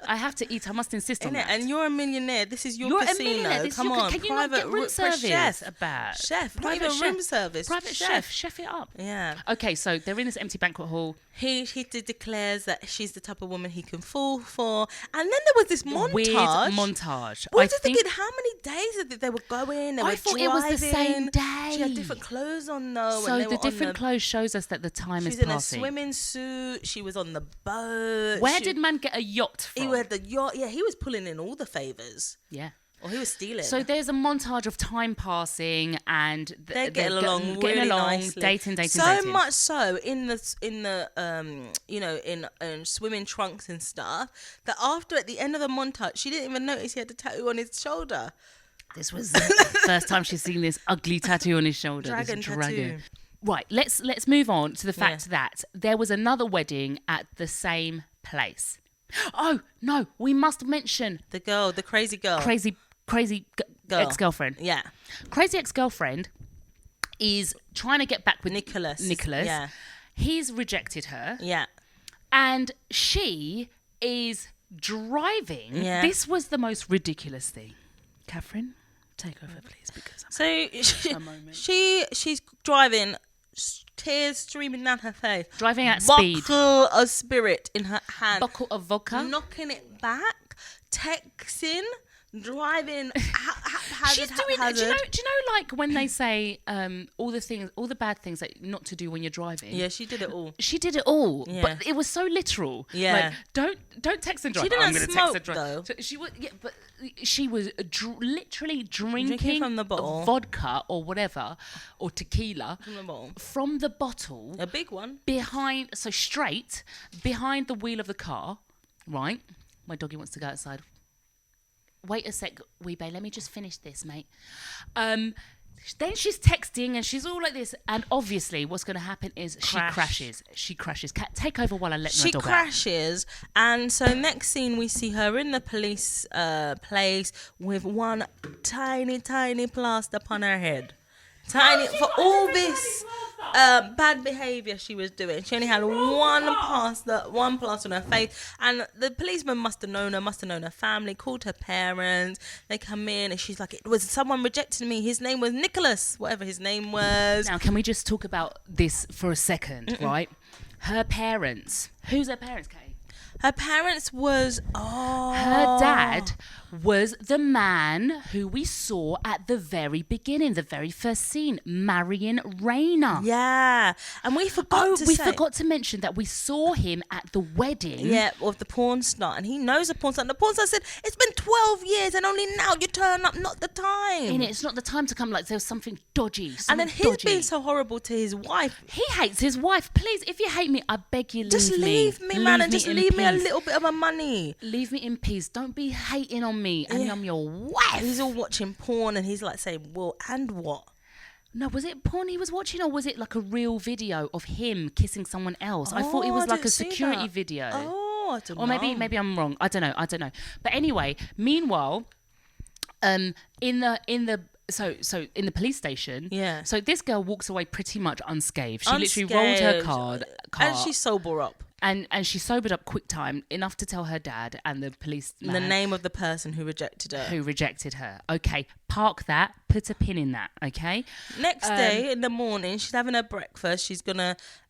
I have to eat. I must insist on that. And you're a millionaire. This is your casino. Come on. Can you not get room service? Chef. Not even room service. Private chef. Chef it up. Yeah. Okay, so they're in this empty banquet hall. He declares that she's the type of woman he can fall for. And then there was this montage. Weird montage. I was just thinking, how many days did they were going? I thought it was the same day. She had different clothes on though. So the different clothes shows us that the time is passing. She's in a swimming suit. She was on the boat. Where did man get a yacht from? He had the yacht. Yeah, he was pulling in all the favours. Yeah. Or he was stealing. So there's a montage of time passing and they're getting along really nicely. dating. So much so in the swimming trunks and stuff that after at the end of the montage she didn't even notice he had a tattoo on his shoulder. This was the first time she's seen this ugly tattoo on his shoulder. Dragon tattoo. Right, let's move on to the fact that there was another wedding at the same place. Oh no, we must mention the crazy girl, crazy girl. Ex-girlfriend. Yeah, crazy ex-girlfriend is trying to get back with Nicholas. Yeah, he's rejected her. Yeah, and she is driving. Yeah, this was the most ridiculous thing. Catherine, take over, please, because she's driving, tears streaming down her face, driving at speed, buckle of spirit in her hand, buckle of vodka, knocking it back, texting, driving. She's doing. Do you know, like when they say all the bad things that not to do when you're driving? Yeah, she did it all. She did it all, yeah. But it was so literal. Yeah, like, don't text and drive. She didn't smoke though. So she was, but she was literally drinking from the bottle, vodka or whatever, or tequila from the bottle, a big one straight behind the wheel of the car. Right, my doggy wants to go outside. Wait a sec, Weebay, let me just finish this, mate. Then she's texting and she's all like this. And obviously what's going to happen is she crashes. Kat, take over while I let my dog out. She crashes. And so next scene, we see her in the police place with one tiny plaster upon her head. Tiny for all this bad behaviour she was doing. She only had one plaster on her face, and the policeman must have known her family, called her parents. They come in and she's like, it was someone rejected me. His name was Nicholas, whatever his name was. Now, can we just talk about this for a second, right? Her parents. Who's her parents, Kate? Her parents was... Her dad was the man who we saw at the very beginning, the very first scene, marrying Reina. Yeah. And we forgot to mention that we saw him at the wedding. Yeah, of the porn star. And he knows the porn star. And the porn star said, it's been 12 years and only now you turn up, not the time. And it's not the time to come, like there was something dodgy. And then he's being so horrible to his wife. He hates his wife. Please, if you hate me, I beg you, leave me. Just leave me, man, and just leave me a little bit of my money. Leave me in peace. Don't be hating on me and I'm your wife. He's all watching porn and he's like saying, well, and what? No, was it porn he was watching or was it like a real video of him kissing someone else? I thought it was like a security video. Oh, I don't know. Or maybe I'm wrong. I don't know. But anyway, meanwhile, In the police station. Yeah. So this girl walks away pretty much unscathed. She literally rolled her car. And she sober up. And she sobered up quick time, enough to tell her dad and the police man the name of the person who rejected her. Okay, park that, put a pin in that, okay? Next day in the morning, she's having her breakfast.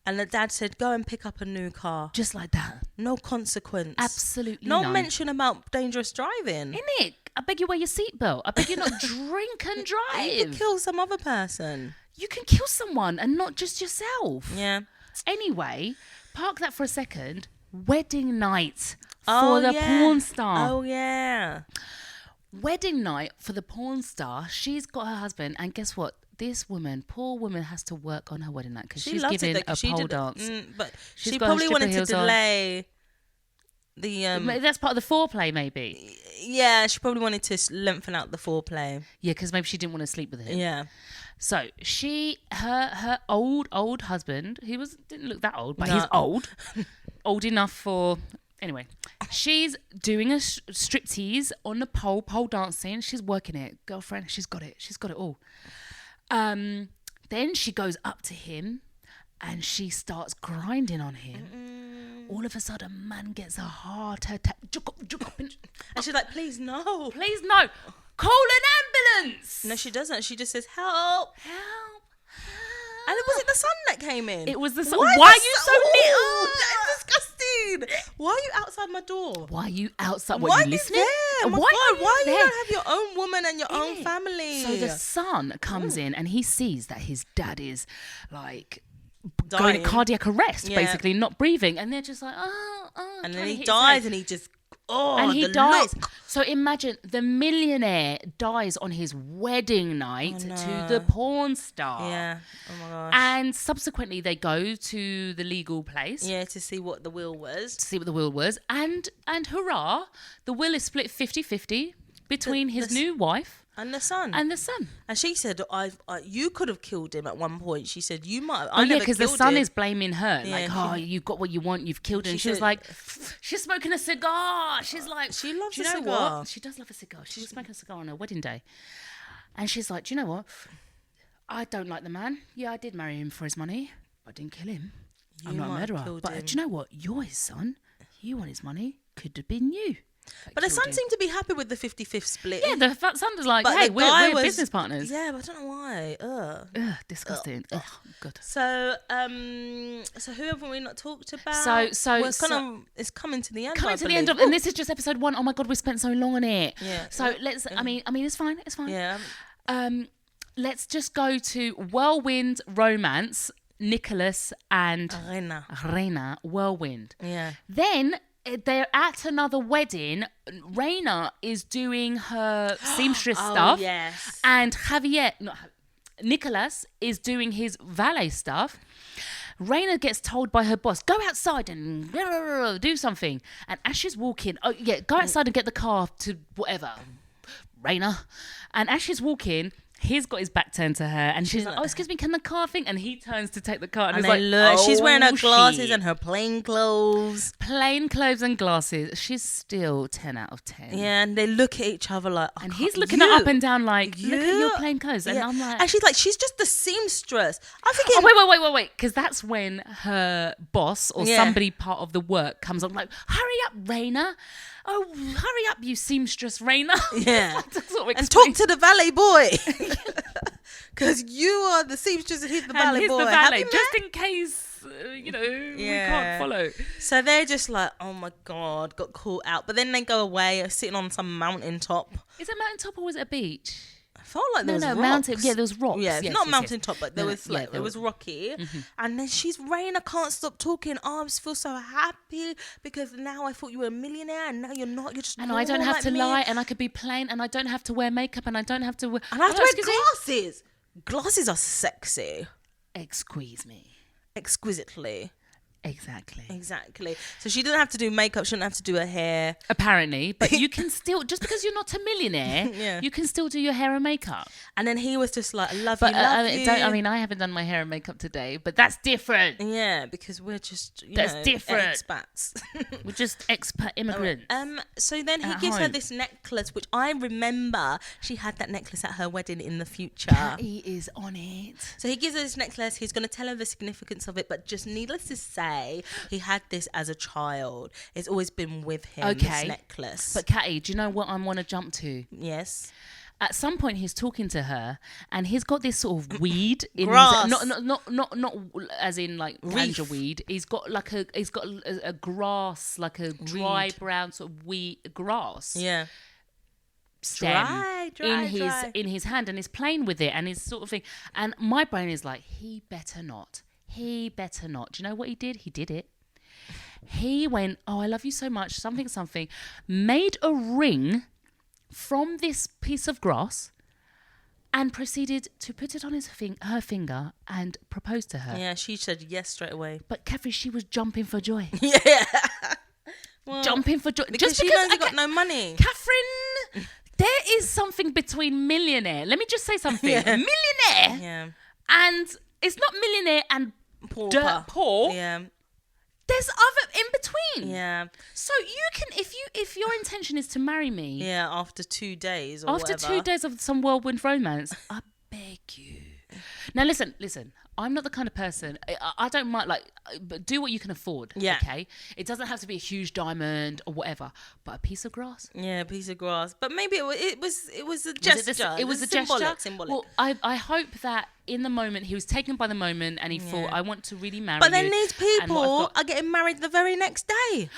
And the dad said, go and pick up a new car. Just like that. No consequence. Absolutely no none. mention about dangerous driving. Innit? I beg you wear your seatbelt. I beg you not drink and drive. You could kill some other person. You can kill someone and not just yourself. Yeah. Anyway, park that for a second. Wedding night for the porn star. Oh, yeah. Wedding night for the porn star. She's got her husband. And guess what? This woman, poor woman, has to work on her wedding night because she's giving a pole dance. But she probably wanted to delay the... That's part of the foreplay, maybe. Yeah, she probably wanted to lengthen out the foreplay. Yeah, because maybe she didn't want to sleep with him. Yeah. So her old husband, didn't look that old, but he's old enough for. Anyway, she's doing a striptease on the pole dancing. She's working it, girlfriend. She's got it all. Then she goes up to him, and she starts grinding on him. All of a sudden, man gets a heart attack. And she's like, please no. Call an ambulance. No, she doesn't. She just says, help. And was it the son that came in? It was the son. Why are you so near? That's disgusting. Why are you outside my door? Why are you outside? Why are you listening? There? Why you don't have your own woman and your own family? So the son comes in and he sees that his dad is like going to cardiac arrest, basically not breathing, and they're just like, and then he dies, and he just. And he dies. So imagine the millionaire dies on his wedding night to the porn star. Yeah. Oh my gosh. And subsequently they go to the legal place. Yeah, to see what the will was. And hurrah, the will is split 50-50 between his new wife and the son. And she said, you could have killed him at one point. She said, you might have. Because the son is blaming her. You've got what you want. You've killed him. She was like, she's smoking a cigar. She's like, she loves a cigar. What? She does love a cigar. She was smoking a cigar on her wedding day. And she's like, do you know what? I don't like the man. Yeah, I did marry him for his money. I didn't kill him. I'm not a murderer. But do you know what? You're his son. You want his money. Could have been you. But the son seemed to be happy with the 50-50 split. Yeah, the son was like, hey, we're business partners. Yeah, but I don't know why. Ugh, disgusting. Ugh, God. So who have we not talked about? It's coming to the end. And this is just episode 1. Oh my God, we spent so long on it. Yeah. So let's. I mean, it's fine. Yeah. Let's just go to whirlwind romance. Nicholas and Reina, whirlwind. Yeah. Then they're at another wedding. Reina is doing her seamstress stuff. Yes. And Nicholas is doing his valet stuff. Reina gets told by her boss, go outside and do something. And as she's walking, go outside and get the car to whatever. Reina. And as she's walking, he's got his back turned to her, and she's like, excuse me, can the car thing? And he turns to take the car, and he's like, look, she's wearing her glasses and her plain clothes. Plain clothes and glasses. She's still 10 out of 10. Yeah, and they look at each other like, and he's looking her up and down like, look at your plain clothes. And I'm like, and she's like, she's just the seamstress. I'm thinking, wait, because that's when her boss or somebody part of the work comes on like, hurry up, Reina. Oh, hurry up, you seamstress, Reina. Yeah. And talk to the valet boy. Because you are the seamstress and he's the valet boy. Just in case, we can't follow. So they're just like, oh my God, got caught out. But then they go away, sitting on some mountaintop. Is it mountaintop or was it a beach? I felt like there was rocks. Mountain. Yeah, there was rocks. Yeah, not mountaintop, but there was it was rocky. Mm-hmm. And then Reina can't stop talking. Oh, I feel so happy because now I thought you were a millionaire, and now you're not. You're just. And I don't have to lie, and I could be plain, and I don't have to wear makeup, and I don't have to wear. And I have to wear glasses. Glasses are sexy. Excuse me. Exquisitely. Exactly. So she didn't have to do makeup. She didn't have to do her hair. Apparently. But you can still, just because you're not a millionaire, you can still do your hair and makeup. And then he was just like, I love you. I haven't done my hair and makeup today, but that's different. Yeah, because we're just, different. Expats. We're just expat immigrants. So then he gives her this necklace, which I remember she had that necklace at her wedding in the future. He is on it. So he gives her this necklace. He's going to tell her the significance of it, but just needless to say, he had this as a child. It's always been with him, this necklace. But Catty, do you know what I want to jump to? Yes. At some point, he's talking to her, and he's got this sort of weed in grass. Not as in like ganja weed. He's got a grass, like a dry brown sort of weed grass. Yeah. Stem dry. in his hand, and he's playing with it, and he's sort of thing. And my brain is like, he better not. Do you know what he did? He did it. He went, oh, I love you so much, something, made a ring from this piece of grass and proceeded to put it on her finger and propose to her. Yeah, she said yes straight away. But Catherine, she was jumping for joy. Yeah. Well, jumping for joy. Because she knows got no money. Catherine, there is something between millionaire. Let me just say something. Yeah. Millionaire. Yeah. And it's not millionaire and poor. Yeah. There's other in between. Yeah. So you can, if your intention is to marry me. Yeah, after 2 days or after whatever. 2 days of some whirlwind romance, I beg you. Now listen. I'm not the kind of person. I don't mind but do what you can afford. Yeah. Okay. It doesn't have to be a huge diamond or whatever, but a piece of grass. Yeah, a piece of grass. But maybe it was a gesture. It was a gesture. Symbolic. Well, I hope that in the moment he was taken by the moment and he thought, I want to really marry you. But then these people are getting married the very next day.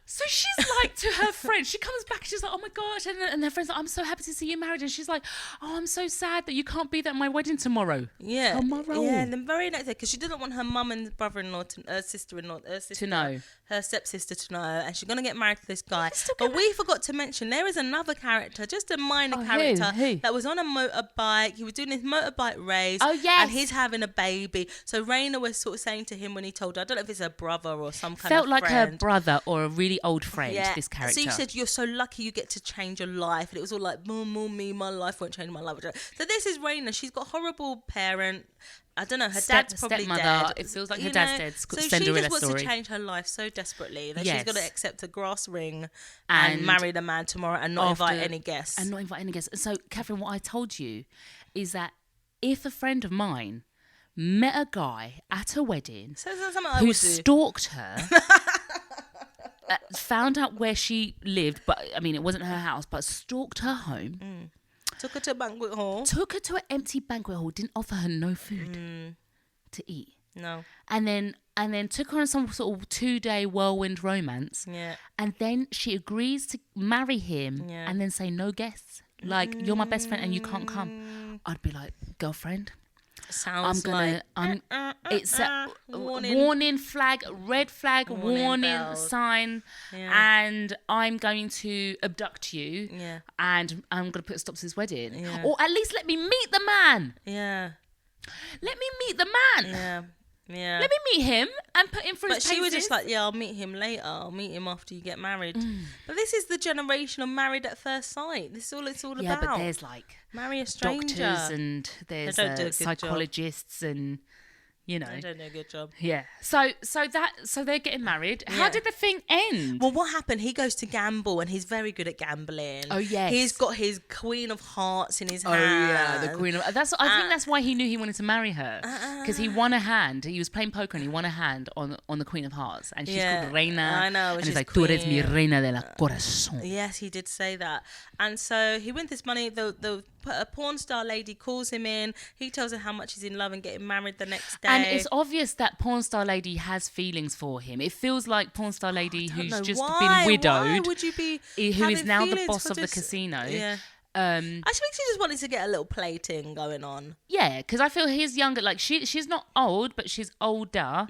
So she's like to her friend, she comes back, she's like, oh my gosh, and her friend's like, I'm so happy to see you married, and she's like, oh, I'm so sad that you can't be there at my wedding tomorrow. Yeah. Yeah, and then very next day, because she didn't want her mum and brother-in-law, sister-in-law, to know. Her stepsister to know, and she's going to get married to this guy. But we forgot to mention, there is another character, just a minor character, who? that was on a motorbike. He was doing his motorbike race. Oh, yes. And he's having a baby. So Reina was sort of saying to him when he told her, I don't know if it's her brother or some kind of Felt like friend. her brother or a really old friend, this character. So you said, you're so lucky you get to change your life. And it was all like, me, my life won't change my life. So this is Reina. She's got a horrible parent. I don't know, her dad's probably stepmother. Dead. It feels like her dad's dead. So she just wants to change her life so desperately that she's going to accept a grass ring and marry the man tomorrow and not invite any guests. And so, Catherine, what I told you is that if a friend of mine met a guy at a wedding who stalked her, found out where she lived, but I mean, it wasn't her house, but stalked her home. Took her to a banquet hall. Took her to an empty banquet hall. Didn't offer her no food to eat. No. And then took her on some sort of 2-day whirlwind romance. Yeah. And then she agrees to marry him and then say no guests. Like, you're my best friend and you can't come. I'd be like, girlfriend. Sounds it's a warning flag, red flag, warning sign, and I'm going to abduct you, and I'm going to put a stop to this wedding, or at least let me meet the man. Yeah, let me meet the man. Yeah. Let me meet him and put him through his paces. But she was just like, I'll meet him later. I'll meet him after you get married. But this is the generation of married at first sight. This is all it's all about. Yeah, but there's like marry a stranger. Doctors and there's psychologists and you know. They don't do a good job. Yeah. So they're getting married. Yeah. How did the thing end? Well, what happened? He goes to gamble and he's very good at gambling. Oh yes. He's got his Queen of Hearts in his hand. Oh yeah, the Queen of. I think that's why he knew he wanted to marry her, because he won a hand. He was playing poker and he won a hand on the Queen of Hearts, and she's called Reina. I know. And he's like, "Tú eres mi reina de corazón." Yes, he did say that. And so he wins this money. A porn star lady calls him in. He tells her how much he's in love and getting married the next day. And it's obvious that porn star lady has feelings for him. It feels like porn star lady who's just been widowed. Why would you be who is now the boss for of the casino. Yeah. I think she just wanted to get a little plating going on. Yeah, because I feel he's younger. Like she's not old, but she's older,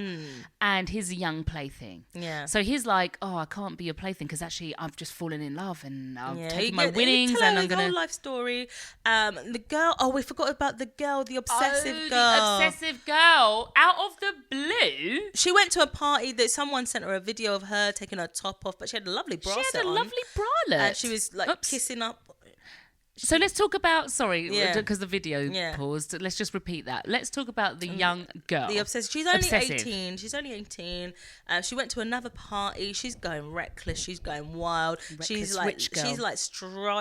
and he's a young plaything. Yeah. So he's like, oh, I can't be your plaything because actually I've just fallen in love and I've taken my winnings and I'm gonna. Whole life story. The girl. Oh, we forgot about the girl, the obsessive girl. The obsessive girl out of the blue. She went to a party that someone sent her a video of her taking her top off, but she had a lovely bra. She had a lovely bralette. And she was like kissing up. So let's talk about, because the video paused. Let's just repeat that. Let's talk about the young girl. The obsessive. She's only 18. She's only 18. She went to another party. She's going reckless. She's going wild. She's like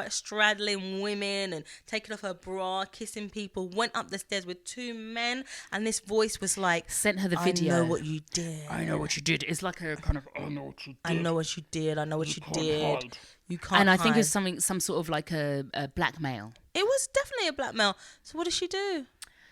straddling women and taking off her bra, kissing people. Went up the stairs with 2 men, and this voice was like, sent her the video. I know what you did. I know what you did. It's like a kind of, I know what you did. I know what you did. I know what you did. Hide. You can't. And I think it was some sort of like a blackmail. It was definitely a blackmail. So what did she do?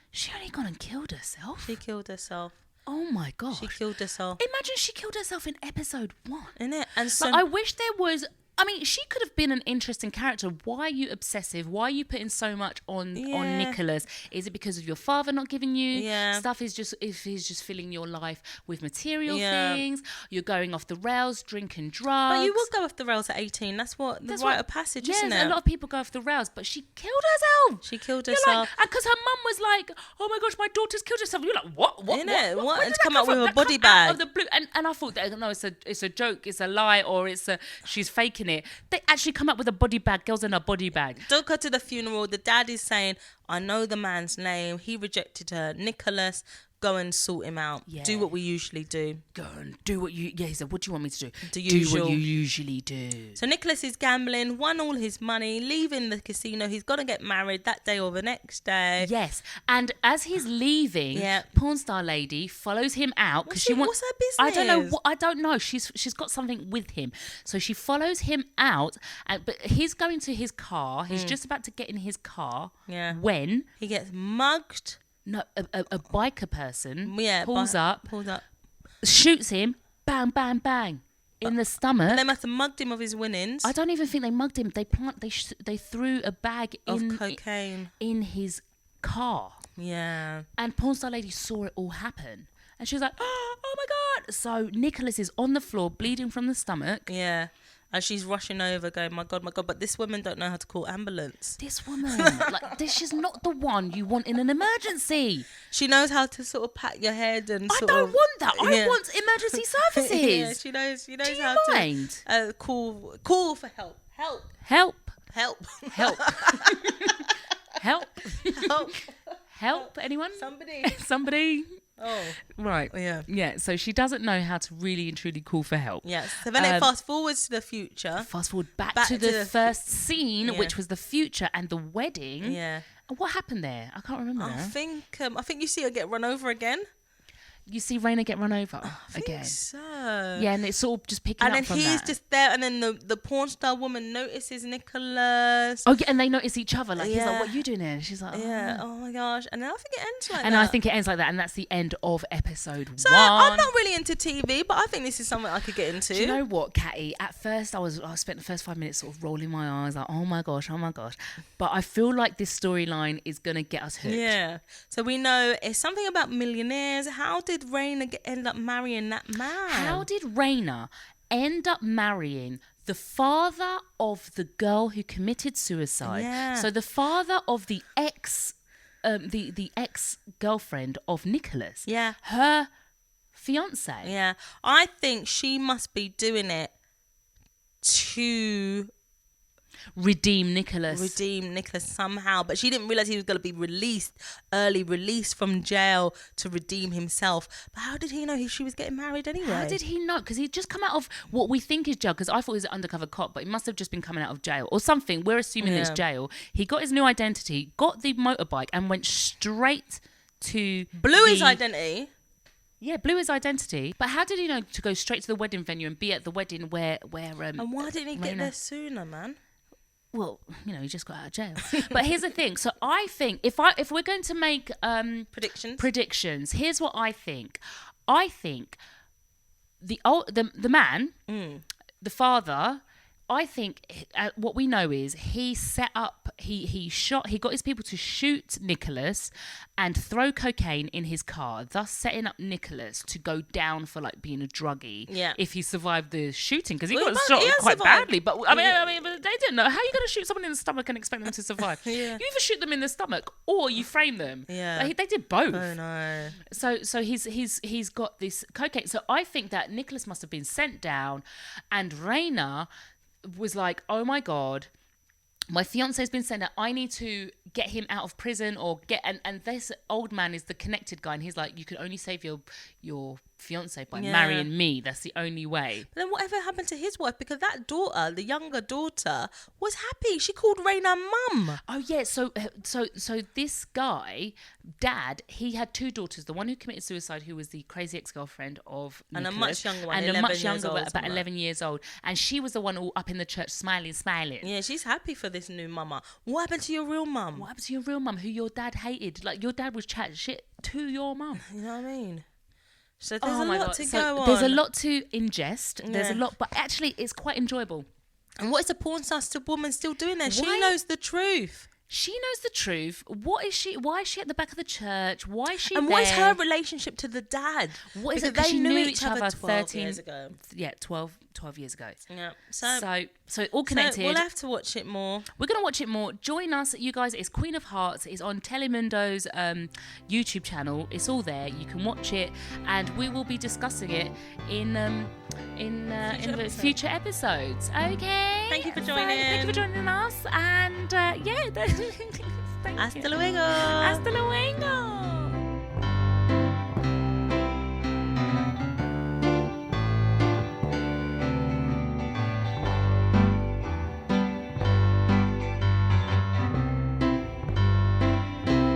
She only gone and killed herself. She killed herself. Oh my gosh. She killed herself. Imagine she killed herself in episode 1. Innit? And so I wish there was. I mean, she could have been an interesting character. Why are you obsessive? Why are you putting so much on Nicholas? Is it because of your father not giving you stuff? If he's just filling your life with material things, you're going off the rails, drinking drugs. But you will go off the rails at 18. That's what the rite of passage, isn't it? A lot of people go off the rails, but she killed herself. She killed herself. Because her mum was like, "Oh my gosh, my daughter's killed herself." You're like, "What? What? Innit? What? And to come out with a body bag out of the blue. And I thought that no, it's a joke, it's a lie, or she's faking it. They actually come up with a body bag. Girls in a body bag. Don't go to the funeral. The dad is saying, I know the man's name. He rejected her. Nicholas, go and sort him out. Yeah. Do what we usually do. Go and do what you... Yeah, he said, what do you want me to do? Do what you usually do. So Nicholas is gambling, won all his money, leaving the casino. He's got to get married that day or the next day. Yes. And as he's leaving, porn star lady follows him out because she wants... What's her business? I don't know. She's got something with him. So she follows him out, but he's going to his car. He's just about to get in his car when... He gets mugged. No, a biker person pulls up, shoots him, bang, bang, bang, in the stomach. And they must have mugged him of his winnings. I don't even think they mugged him. They threw a bag of cocaine in his car. Yeah. And porn star lady saw it all happen. And she was like, oh my God. So Nicholas is on the floor, bleeding from the stomach. Yeah. And she's rushing over going, my God. But this woman don't know how to call ambulance. This woman, she's not the one you want in an emergency. She knows how to sort of pat your head and I don't want that. I want emergency services. She knows Do how you mind? to call for help. Help. Help. Help. Anyone? Somebody. Oh. Right. Yeah. So she doesn't know how to really and truly call for help. Yes. So then it fast forwards to the future. Fast forward back to the first scene, which was the future and the wedding. Yeah. And what happened there? I can't remember. I think you see her get run over again. You see Reina get run over again. I think so. Yeah, and it's sort of just picking up from that. And then he's just there, and then the porn star woman notices Nicholas. Oh, yeah, and they notice each other. Like, he's like, what are you doing here? And she's like, oh my gosh. And then I think it ends like that. And I think it ends like that, and that's the end of episode 1. So I'm not really into TV, but I think this is something I could get into. Do you know what, Catty? At first, I spent the first 5 minutes sort of rolling my eyes, like, oh my gosh. But I feel like this storyline is going to get us hooked. Yeah. So we know it's something about millionaires. How did Reina end up marrying that man? How did Reina end up marrying the father of the girl who committed suicide? Yeah. So the father of the the ex-girlfriend of Nicholas. Yeah. Her fiance. Yeah. I think she must be doing it to redeem Nicholas somehow, but she didn't realize he was going to be released from jail to redeem himself. But how did he know she was getting married anyway? How did he know? Because he'd just come out of what we think is jail, because I thought he was an undercover cop, but he must have just been coming out of jail or something. We're assuming it's jail. He got his new identity, got the motorbike, and went straight to his identity. Yeah, blew his identity. But how did he know to go straight to the wedding venue and be at the wedding where and why didn't he get there sooner, man? Well, he just got out of jail. But here's the thing. So I think if we're going to make predictions, here's what I think. I think the man, the father, I think what we know is he got his people to shoot Nicholas and throw cocaine in his car, thus setting up Nicholas to go down for like being a druggie if he survived the shooting, because he got shot quite badly. But I mean, but they didn't know. How are you going to shoot someone in the stomach and expect them to survive? You either shoot them in the stomach or you frame them. Like, they did both. Oh no. So he's got this cocaine. So I think that Nicholas must have been sent down, and Reina was like, oh my God, my fiance's been sent out. I need to get him out of prison or and this old man is the connected guy, and he's like, you can only save your fiance by marrying me. That's the only way. But then whatever happened to his wife? Because that daughter, the younger daughter, was happy. She called Reina mum. Oh yeah. So this guy, dad, he had two daughters. The one who committed suicide, who was the crazy ex-girlfriend of Nicholas, and a much younger one, and a much younger one, about 11 years old, and she was the one all up in the church smiling. Yeah, she's happy for this new mama. What happened to your real mum? What happened to your real mum, who your dad hated? Like, your dad was chatting shit to your mum. You know what I mean? So there's a lot to go on. There's a lot to ingest. There's a lot, but actually it's quite enjoyable. And what is a porn star woman still doing there? She knows the truth. She knows the truth. What is she? Why is she at the back of the church? Why is she there? And what is her relationship to the dad? What is it? They She knew knew each other 12 years ago. Yeah, 12 years ago. Yeah. So all connected. So we'll have to watch it more. We're going to watch it more. Join us, you guys. It's Queen of Hearts. It's on Telemundo's YouTube channel. It's all there. You can watch it, and we will be discussing it in the future episodes. Okay. Thank you for joining. Thank you for joining us, and Hasta luego. Hasta luego.